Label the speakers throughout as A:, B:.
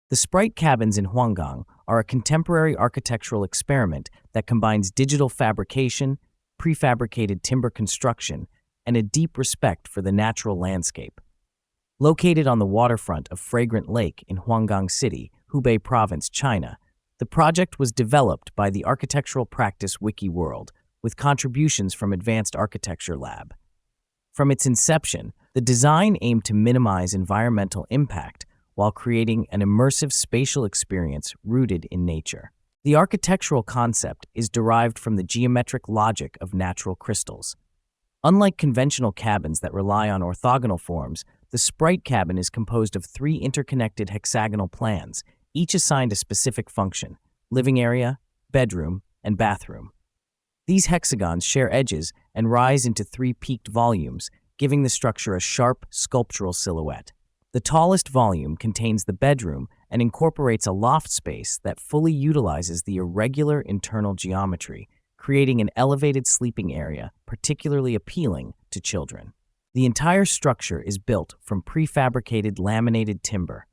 A: The Sprite Cabins in Huanggang are a contemporary architectural experiment that combines digital fabrication, prefabricated timber construction, and a deep respect for the natural landscape. Located on the waterfront of Fragrant Lake in Huanggang City, Hubei Province, China, the project was developed by the architectural practice Wiki World, with contributions from Advanced Architecture Lab. From its inception, the design aimed to minimize environmental impact while creating an immersive spatial experience rooted in nature. The architectural concept is derived from the geometric logic of natural crystals. Unlike conventional cabins that rely on orthogonal forms, the Sprite Cabin is composed of 3 interconnected hexagonal plans, each assigned a specific function: living area, bedroom, and bathroom. These hexagons share edges and rise into 3 peaked volumes, giving the structure a sharp, sculptural silhouette. The tallest volume contains the bedroom and incorporates a loft space that fully utilizes the irregular internal geometry, creating an elevated sleeping area particularly appealing to children. The entire structure is built from prefabricated laminated timber.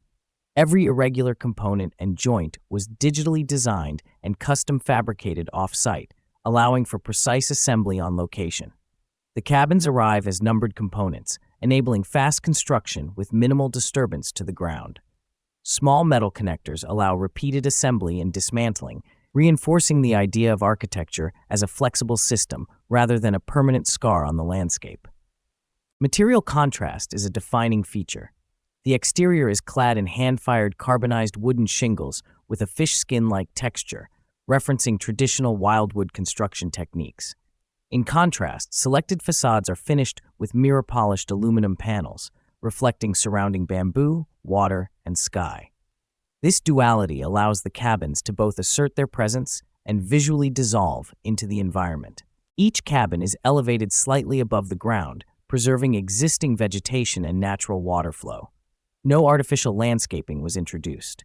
A: Every irregular component and joint was digitally designed and custom fabricated off-site, allowing for precise assembly on location. The cabins arrive as numbered components, enabling fast construction with minimal disturbance to the ground. Small metal connectors allow repeated assembly and dismantling, reinforcing the idea of architecture as a flexible system rather than a permanent scar on the landscape. Material contrast is a defining feature. The exterior is clad in hand-fired carbonized wooden shingles with a fish skin-like texture, referencing traditional wildwood construction techniques. In contrast, selected facades are finished with mirror-polished aluminum panels, reflecting surrounding bamboo, water, and sky. This duality allows the cabins to both assert their presence and visually dissolve into the environment. Each cabin is elevated slightly above the ground, preserving existing vegetation and natural water flow. No artificial landscaping was introduced.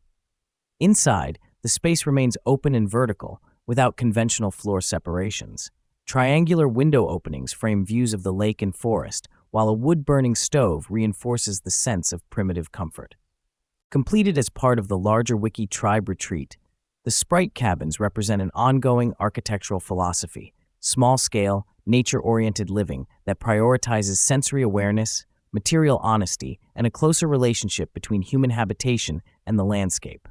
A: Inside, the space remains open and vertical, without conventional floor separations. Triangular window openings frame views of the lake and forest, while a wood-burning stove reinforces the sense of primitive comfort. Completed as part of the larger Wiki Tribe retreat, the Sprite Cabins represent an ongoing architectural philosophy, small-scale, nature-oriented living that prioritizes sensory awareness, material honesty, and a closer relationship between human habitation and the landscape.